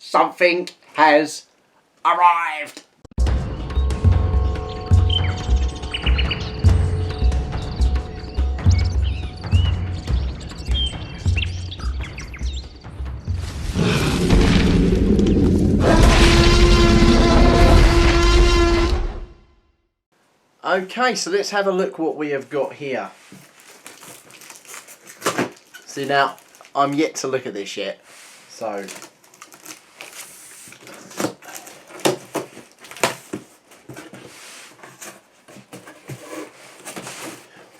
Something has arrived. Okay, so let's have a look what we have got here. See, now, I'm yet to look at this yet, so...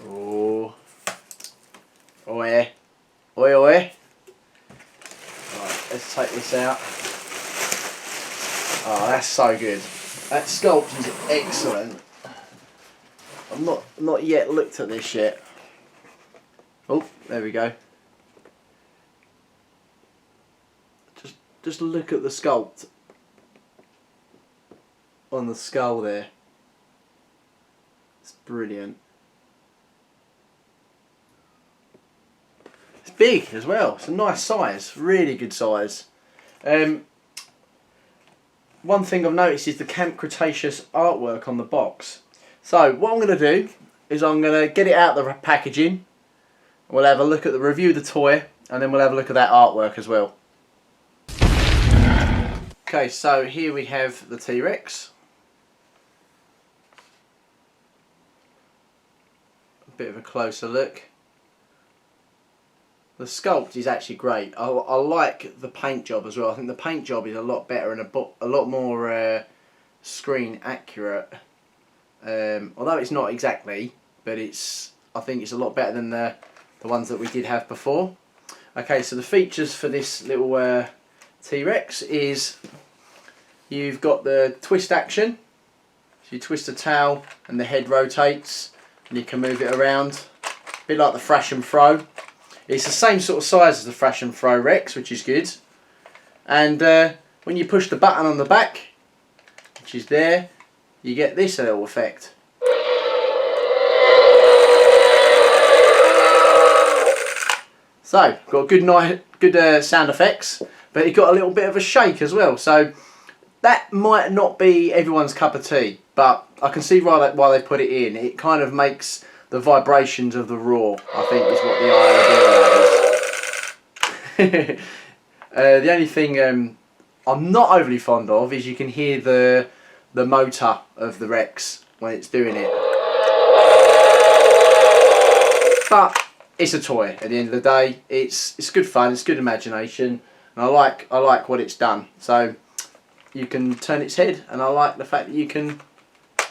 Oh. Oi. Oi, oi. Right, let's take this out. Oh, that's so good. That sculpt is excellent. I've not yet looked at this yet. Oh, there we go. Just look at the sculpt on the skull there. It's brilliant. It's big as well. It's a nice size, really good size. One thing I've noticed is the Camp Cretaceous artwork on the box. So what I'm going to do is I'm going to get it out of the packaging. We'll have a look at the review of the toy, and then we'll have a look at that artwork as well. Okay, so here we have the T-Rex. A bit of a closer look. The sculpt is actually great. I like the paint job as well. I think the paint job is a lot better and a lot more screen accurate. Although it's not exactly, but I think it's a lot better than the ones that we did have before. Okay, so the features for this little T-Rex is you've got the twist action. So you twist the tail and the head rotates and you can move it around. A bit like the Thrash and Throw. It's the same sort of size as the Thrash and Throw Rex, which is good. And when you push the button on the back, which is there, you get this little effect. So, got good sound effects, but it got a little bit of a shake as well. So that might not be everyone's cup of tea, but I can see why they put it in. It kind of makes the vibrations of the roar, I think, is what the idea is. The only thing I'm not overly fond of is you can hear the motor of the Rex when it's doing it. But it's a toy at the end of the day. It's good fun, it's good imagination, and I like what it's done. So you can turn its head, and I like the fact that you can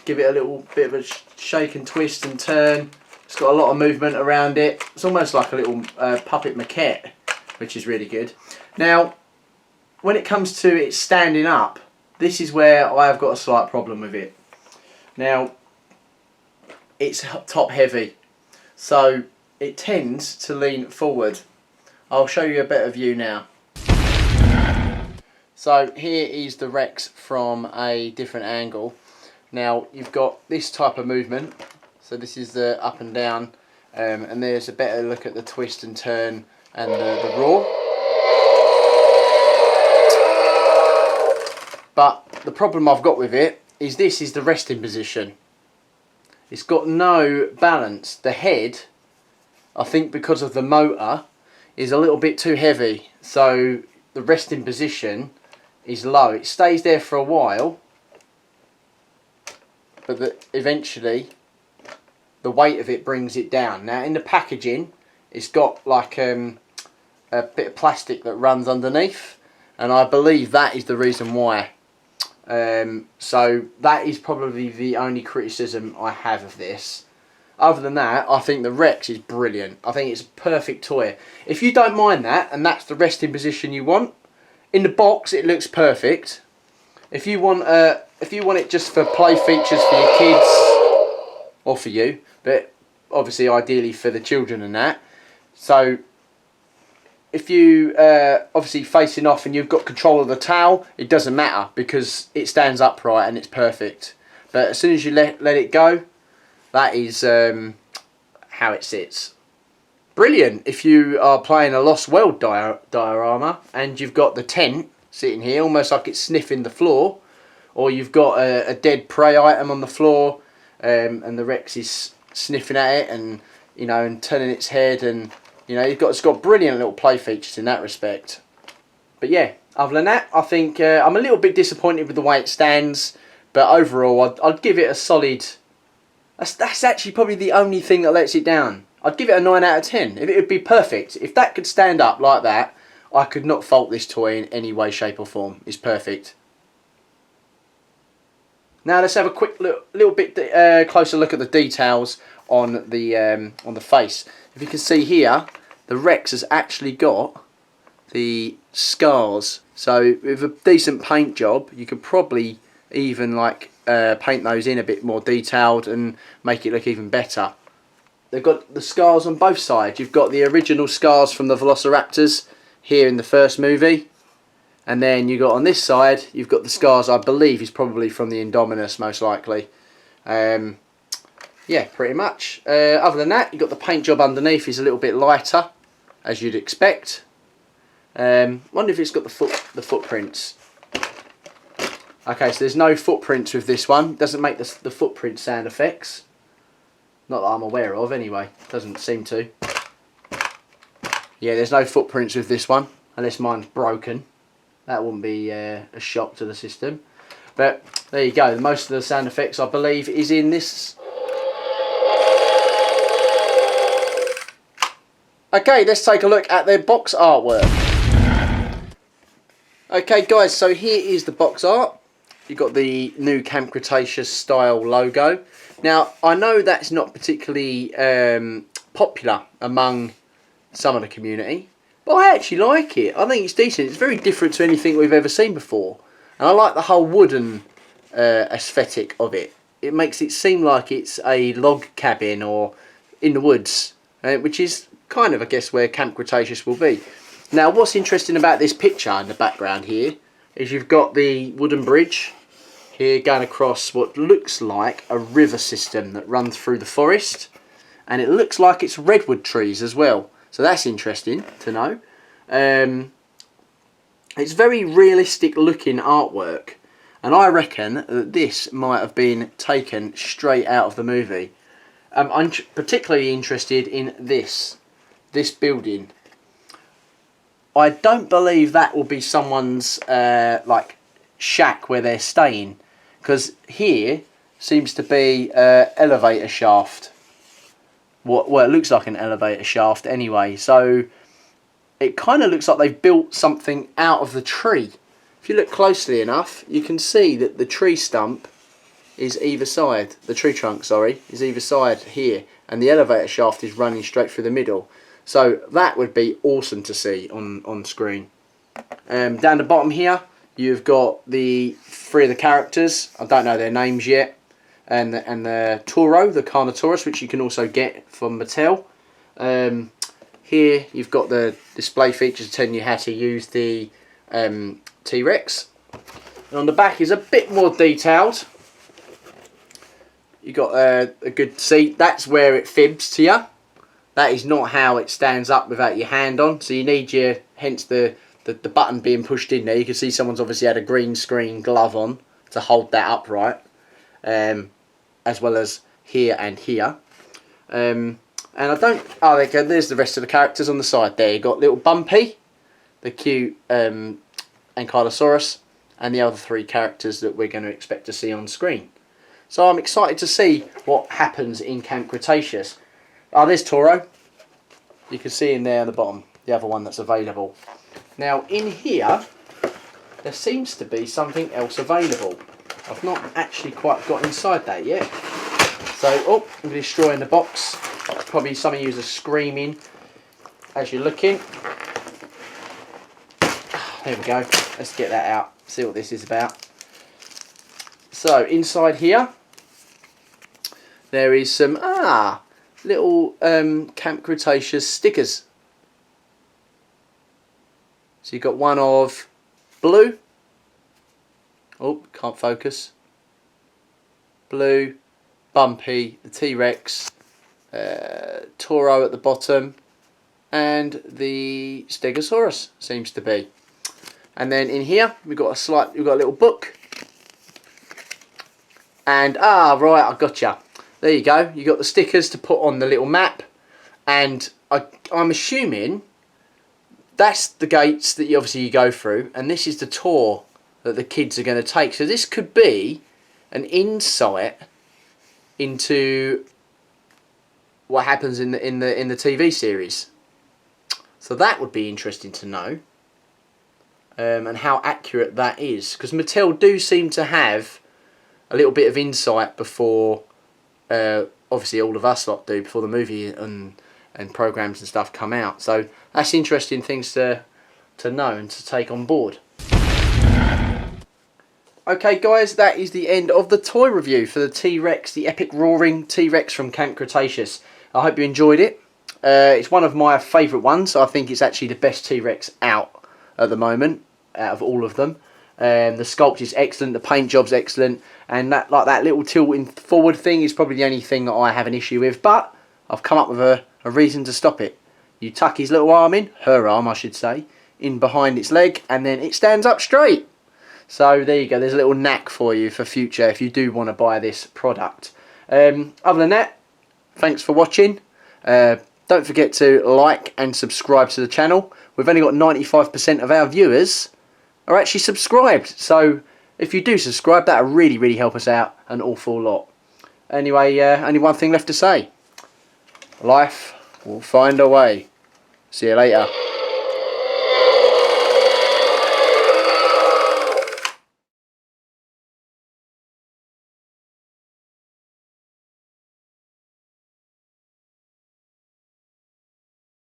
give it a little bit of a shake and twist and turn. It's got a lot of movement around it. It's almost like a little puppet maquette, which is really good. Now, when it comes to it standing up, this is where I have got a slight problem with it. Now, it's top heavy, so it tends to lean forward. I'll show you a better view now. So here is the Rex from a different angle. Now you've got this type of movement, so this is the up and down, and there's a better look at the twist and turn and the roar. But the problem I've got with it is this is the resting position. It's got no balance. The head, I think because of the motor, is a little bit too heavy, so the resting position is low. It stays there for a while, but eventually the weight of it brings it down. Now in the packaging it's got like a bit of plastic that runs underneath, and I believe that is the reason why. So that is probably the only criticism I have of this. Other than that, I think the Rex is brilliant. I think it's a perfect toy. If you don't mind that, and that's the resting position you want, in the box it looks perfect. If you want it just for play features for your kids or for you, but obviously ideally for the children and that. So if you obviously facing off and you've got control of the tail, it doesn't matter because it stands upright and it's perfect. But as soon as you let it go, that is how it sits. Brilliant if you are playing a Lost World diorama and you've got the tent sitting here, almost like it's sniffing the floor, or you've got a dead prey item on the floor, and the Rex is sniffing at it, and you know, and turning its head, and you know, it's got brilliant little play features in that respect. But yeah, other than that, I think I'm a little bit disappointed with the way it stands, but overall, I'd give it a solid. That's actually probably the only thing that lets it down. I'd give it a 9 out of 10. It would be perfect. If that could stand up like that, I could not fault this toy in any way, shape or form. It's perfect. Now let's have a quick little bit closer look at the details on the face. If you can see here, the Rex has actually got the scars. So with a decent paint job, you could probably even like paint those in a bit more detailed and make it look even better. They've got the scars on both sides. You've got the original scars from the Velociraptors here in the first movie, and then you got on this side, you've got the scars, I believe is probably from the Indominus, most likely. Yeah, pretty much. Other than that, you've got the paint job underneath is a little bit lighter, as you'd expect. Wonder if it's got the footprints. Okay, so there's no footprints with this one. Doesn't make the footprint sound effects. Not that I'm aware of, anyway. Doesn't seem to. Yeah, there's no footprints with this one, unless mine's broken. That wouldn't be a shock to the system. But there you go. Most of the sound effects, I believe, is in this. Okay, let's take a look at their box artwork. Okay, guys, so here is the box art. You've got the new Camp Cretaceous style logo. Now, I know that's not particularly popular among some of the community, but I actually like it. I think it's decent. It's very different to anything we've ever seen before. And I like the whole wooden aesthetic of it. It makes it seem like it's a log cabin or in the woods, which is kind of, I guess, where Camp Cretaceous will be. Now, what's interesting about this picture in the background here is you've got the wooden bridge here going across what looks like a river system that runs through the forest, and it looks like it's redwood trees as well, so that's interesting to know. It's very realistic looking artwork, and I reckon that this might have been taken straight out of the movie. I'm particularly interested in this building. I don't believe that will be someone's like shack where they're staying, because here seems to be an elevator shaft. Well, it looks like an elevator shaft anyway, so it kind of looks like they've built something out of the tree. If you look closely enough, you can see that the tree stump is either side, the tree trunk, sorry, is either side here, and the elevator shaft is running straight through the middle. So that would be awesome to see on screen. Down the bottom here, you've got the 3 of the characters. I don't know their names yet. And the Toro, the Carnotaurus, which you can also get from Mattel. Here you've got the display features telling you how to use the T-Rex. And on the back is a bit more detailed. You've got a good seat. That's where it fibs to you. That is not how it stands up without your hand on. So you need your, hence the button being pushed in there. You can see someone's obviously had a green screen glove on to hold that upright. As well as here and here. And I don't, oh there you go, there's the rest of the characters on the side there. You've got little Bumpy, the cute Ankylosaurus, and the other 3 characters that we're going to expect to see on screen. So I'm excited to see what happens in Camp Cretaceous. Oh, there's Toro. You can see him there on the bottom, the other one that's available. Now in here, there seems to be something else available. I've not actually quite got inside that yet. So, oh, I'm destroying the box. Probably some of you are screaming as you're looking. There we go. Let's get that out. See what this is about. So, inside here, there is some, little Camp Cretaceous stickers. So you've got one of blue. Oh, can't focus. Blue, Bumpy, the T-Rex, Toro at the bottom, and the Stegosaurus seems to be. And then in here we've got a little book. And right, I gotcha. There you go. You got the stickers to put on the little map, and I'm assuming that's the gates that you go through, and this is the tour that the kids are going to take. So this could be an insight into what happens in the TV series. So that would be interesting to know, and how accurate that is, because Mattel do seem to have a little bit of insight before, obviously all of us lot do, before the movie and programs and stuff come out. So that's interesting things to know and to take on board. Okay guys, that is the end of the toy review for the T-Rex, the epic roaring T-Rex from Camp Cretaceous. I hope you enjoyed it. It's one of my favourite ones. I think it's actually the best T-Rex out at the moment, out of all of them. The sculpt is excellent, the paint job's excellent, and that little tilting forward thing is probably the only thing that I have an issue with, but I've come up with a reason to stop it. You tuck his little arm in, her arm I should say, in behind its leg, and then it stands up straight. So there you go, there's a little knack for you for future if you do want to buy this product. Other than that, thanks for watching. Don't forget to like and subscribe to the channel. We've only got 95% of our viewers are actually subscribed, so if you do subscribe, that'll really help us out an awful lot. Anyway, only one thing left to say. Life will find a way. See you later.